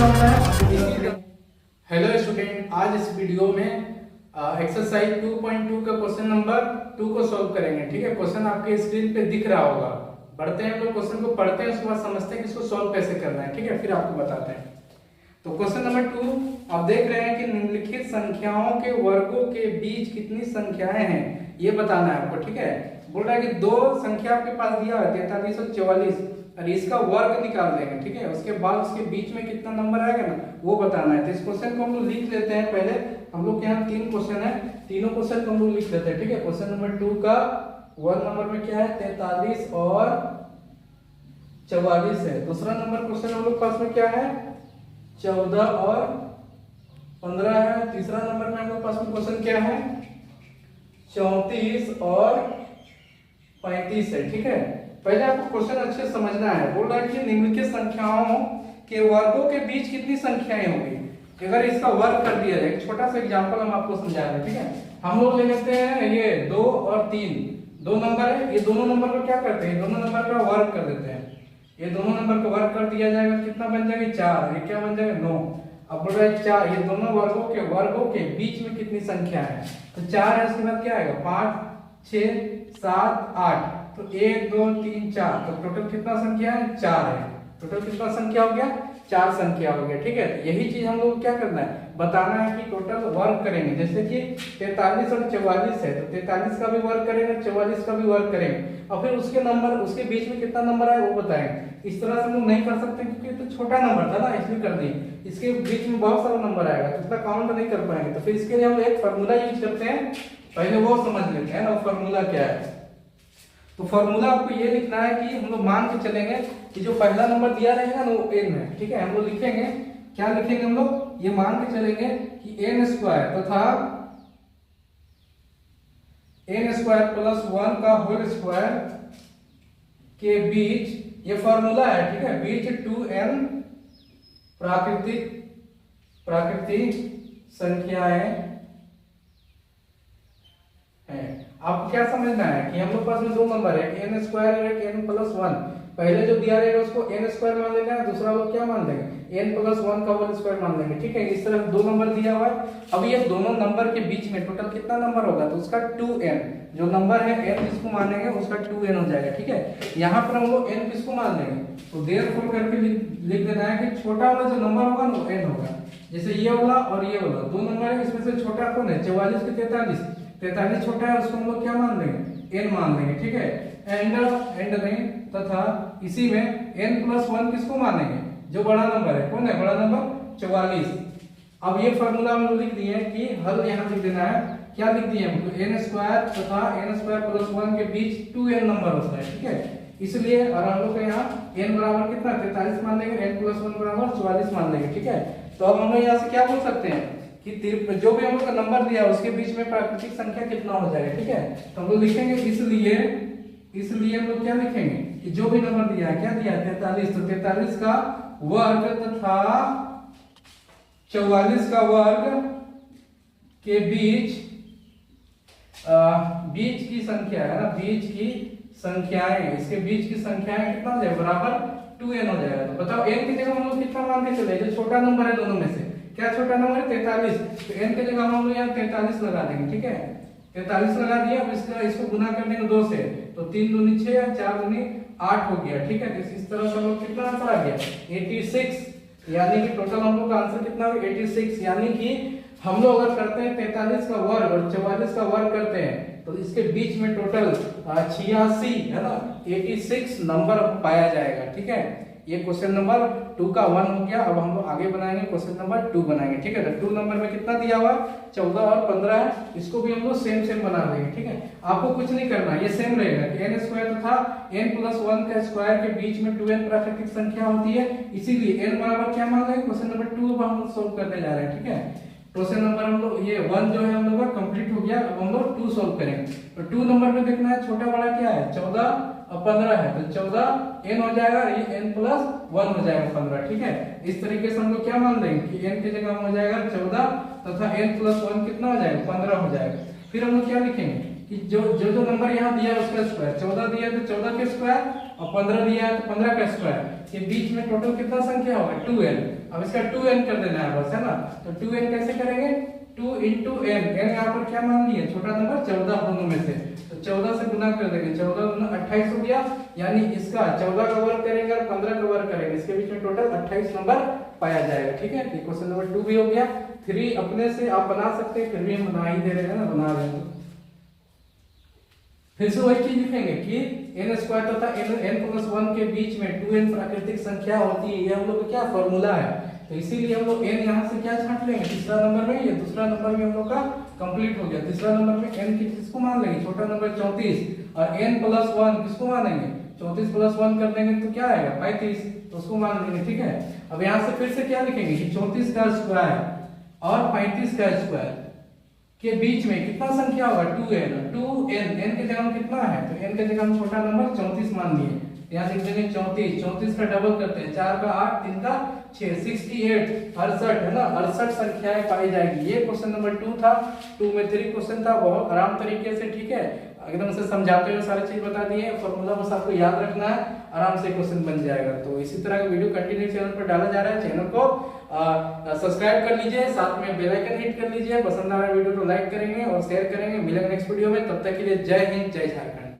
क्या होता है। हेलो स्टूडेंट, आज इस वीडियो में एक्सरसाइज 2.2 का क्वेश्चन नंबर 2 को सॉल्व करेंगे। ठीक है, क्वेश्चन आपके स्क्रीन पे दिख रहा होगा। बढ़ते हैं हम लोग क्वेश्चन को पढ़ते हैं, उसके बाद समझते हैं कि इसको सॉल्व कैसे करना है। ठीक है, फिर आपको बताते हैं। तो क्वेश्चन नंबर 2 आप देख रहे हैं कि निम्नलिखित संख्याओं के वर्गों के बीच कितनी संख्याएं हैं, ये बताना है आपको। ठीक है, बोल रहा है कि दो संख्या आपके पास दिया है 43 और 44, और इसका वर्ग निकाल देंगे। ठीक है, उसके बाद उसके बीच में कितना नंबर आएगा ना, वो बताना है। तो इस क्वेश्चन को हम लोग लिख लेते हैं। पहले हम लोग के यहाँ 3 क्वेश्चन है, तीनों क्वेश्चन को हम लोग लिख लेते हैं। ठीक है, क्वेश्चन नंबर 2 का 1 नंबर में क्या है, 43 और 44 है। दूसरा नंबर क्वेश्चन हम लोग पास में क्या है, 14 और 15 है। तीसरा नंबर में हम लोग पास में क्वेश्चन क्या है, 34 और 35 है। ठीक है, पहले आपको क्वेश्चन अच्छे से समझना है। बोल रहा है कि निम्नलिखित संख्याओं के वर्गों के बीच कितनी संख्याएं होंगी। अगर इसका वर्ग कर दिया जाए, एक छोटा सा एग्जांपल हम आपको समझा रहे हैं। ठीक है, हम लोग ले लेते हैं ये 2 और 3, दो नंबर है। ये दोनों नंबर को क्या करते हैं, दोनों नंबर का वर्ग कर देते हैं। ये दोनों नंबर का वर्ग कर दिया जाएगा, कितना बन जाएगा 4। ये क्या बन जाएगा 9। अब बोल रहा है 4, ये दोनों वर्गों के बीच में कितनी संख्या है, तो 4 है। उसके बाद क्या आएगा 5 6 7 8, तो 1 2 3 4, तो टोटल कितना संख्या है 4 है। टोटल कितना संख्या हो गया, 4 संख्या हो गया। ठीक है, यही चीज हम लोग क्या करना है, बताना है कि टोटल वर्ग करेंगे। जैसे कि 43 और 44 है, तो 43 का भी वर्ग करेंगे, 44 का भी वर्ग करेंगे, और फिर उसके नंबर, उसके बीच में कितना नंबर आए वो बताएंगे। इस तरह से हम लोग नहीं कर सकते क्योंकि तो छोटा नंबर था ना, इसलिए कर दिए। इसके बीच में बहुत सारा नंबर आएगा, तो इसका काउंट नहीं कर पाएंगे। तो फिर इसके लिए हम एक फार्मूला यूज करते हैं, पहले वो समझ लेते हैं ना। वो फार्मूला क्या है, तो फॉर्मूला आपको ये लिखना है कि हम लोग मान के चलेंगे कि जो पहला नंबर दिया रहेगा ना वो n है। ठीक है, हम लोग लिखेंगे, क्या लिखेंगे हम लोग, ये मान के चलेंगे कि n स्क्वायर तथा n स्क्वायर प्लस 1 का होल स्क्वायर के बीच, ये फॉर्मूला है। ठीक है, बीच 2n प्राकृतिक संख्याएं। आपको क्या समझना है कि हम लोग पास में दो नंबर है, n स्क्वायर और एक n प्लस 1। पहले जो दिया रहेगा उसको n स्क्वायर मान लेना है, दूसरा लोग क्या मान लेंगे, n प्लस 1 का होल स्क्वायर मान लेंगे। ठीक है, इस तरह दो नंबर दिया हुआ है। अब ये दोनों नंबर के बीच में टोटल कितना नंबर होगा, तो उसका 2n, जो नंबर है n जिसको मानेंगे उसका 2n हो जाएगा। ठीक है, यहाँ पर हम लोग n किसको मान लेंगे, तो देयरफॉर करके लिख देना है कि छोटा वाला जो नंबर होगा वो n होगा। जैसे ये वाला और ये वाला दो नंबर है, इसमें से छोटा कौन है, 44 के 43 छोटा है, उसको हम लोग क्या मान लेंगे, n मान लेंगे। ठीक है, एंड नहीं तथा इसी में n प्लस 1 किसको मानेंगे, जो बड़ा नंबर है। कौन है बड़ा नंबर, 44। अब ये फार्मूला हम लोग लिख दिए हैं कि हल यहाँ लिख देना है। क्या लिख दिए हम, n स्क्वायर तथा n स्क्वायर प्लस 1 के बीच 2n नंबर होता है। ठीक है, इसलिए और हम लोग यहाँ n बराबर कितना 43 मान लेंगे, n प्लस 1 बराबर 44 मान लेंगे। ठीक है, तो अब हम लोग यहाँ से क्या बोल सकते हैं कि जो भी हम लोग का नंबर दिया उसके बीच में प्राकृतिक संख्या कितना हो जाएगा। ठीक है, तो हम लोग लिखेंगे, इसलिए हम लोग क्या लिखेंगे कि जो भी नंबर दिया है, क्या दिया है 43, तो 43 का वर्ग तथा 44 का वर्ग के बीच की संख्या है ना, बीच की संख्याएं, इसके बीच की संख्याएं कितना हो जाएगा, बराबर 2n हो जाएगा। तो बताओ n की जगह हम लोग कितना मान के चले, जो छोटा नंबर है दोनों में से, क्या छोटा नंबर है 43, तो n की जगह हम लोग यहाँ 43 लगा देंगे। ठीक है, 43 लगा दिया। अब इसको गुना कर देंगे 2 से, तो 3 दूनी 6, 4 दूनी 8 हो गया। ठीक है, तो इस तरह से हम लोग कितना आंसर आ गया 86, यानी कि टोटल हम लोग का आंसर कितना हो 86। यानी कि हम लोग अगर करते हैं 43 का वर्ग और 44 का वर्ग करते हैं, तो इसके बीच में टोटल 86 है ना, 86 नंबर पाया जाएगा। ठीक है, ये क्वेश्चन नंबर 2 का 1 हो गया। अब हम लोग आगे बनाएंगे, क्वेश्चन नंबर 2 बनाएंगे। ठीक है, तो 2 नंबर में कितना दिया हुआ 14 और 15 है, इसको भी हम लोग सेम बना देंगे। ठीक है, आपको कुछ नहीं करना, ये सेम रहेगा कि n स्क्वायर तथा n प्लस 1 का स्क्वायर के बीच में 2n प्राकृतिक संख्या होती है, इसीलिए n बराबर क्या मान लेंगे, क्वेश्चन नंबर 2 अब हम लोग सोल्व करने जा रहे हैं। ठीक है, क्वेश्चन नंबर हम लोग ये 1 जो है हम लोग का कंप्लीट हो गया। अब हम लोग 2 सोल्व करेंगे। तो 2 नंबर में देखना है छोटा बड़ा क्या है, 14 और 15 है, तो 14 n हो जाएगा, ये n प्लस 1 हो जाएगा 15। ठीक है, इस तरीके से हम लोग क्या मान लेंगे कि n की जगह हो जाएगा 14 तथा n प्लस 1 कितना हो जाएगा 15 हो जाएगा। फिर हम लोग क्या लिखेंगे कि जो जो जो नंबर यहाँ दिया है उसका स्क्वायर, 14 दिया है तो 14 का स्क्वायर और 15 दिया है तो 15 का स्क्वायर, के बीच में टोटल कितना संख्या होगा 2n। अब इसका 2n कर देना है बस, है ना। तो 2n कैसे करेंगे, 2 into n, n यहाँ पर क्या मान लिए छोटा नंबर 14 दोनों में से, तो 14 से गुना कर देंगे, 14 गुना 28 हो गया, यानी इसका 14 का वर्ग करेंगे और 15 का वर्ग करेंगे, इसके बीच में टोटल 28 नंबर पाया जाएगा। ठीक है, क्वेश्चन नंबर 2 भी हो गया। 3 अपने से आप बना सकते हैं, फिर भी हम बना ही दे रहे हैं ना, बना रहे हैं। फिर से वही चीज लिखेंगे कि n स्क्वायर तथा n+1 के बीच में 2n प्राकृतिक संख्या होती है, ये हम लोग का क्या फॉर्मूला है। तो इसीलिए हम लोग n यहाँ से क्या छांट लेंगे, तीसरा नंबर में, ये दूसरा नंबर में हम लोग का कंप्लीट हो गया। तीसरा नंबर में n किसको मान लेंगे, छोटा नंबर 34, और n+1 किसको मानेंगे, 34 + 1 कर देंगे तो क्या आएगा 35, तो उसको मान लेंगे। ठीक है, अब यहाँ से फिर से क्या लिखेंगे कि 34 का स्क्वायर और 35 का स्क्वायर के बीच में कितना संख्या होगा 2n, 2n, n की जगह कितना है, तो n की जगह हम छोटा नंबर 34 मान लिए, यहाँ लिख देंगे 34, 34 का डबल करते हैं, 4 का 8, 3 का 6, 68, 68 है ना, 68 संख्याएं पाई जाएगी। ये क्वेश्चन नंबर 2 था। 2 में 3 क्वेश्चन था, बहुत आराम तरीके से, ठीक है, एकदम से समझाते हुए सारी चीज बता दी है, फॉर्मूला बस आपको याद रखना है, आराम से क्वेश्चन बन जाएगा। तो इसी तरह का वीडियो कंटिन्यू चैनल पर डाला जा रहा है, चैनल को सब्सक्राइब कर लीजिए, साथ में बेल आइकन हिट कर लीजिए, पसंद आ रहा वीडियो को लाइक करेंगे और शेयर करेंगे। मिलेंगे नेक्स्ट वीडियो में, तब तक के लिए जय हिंद, जय झारखंड।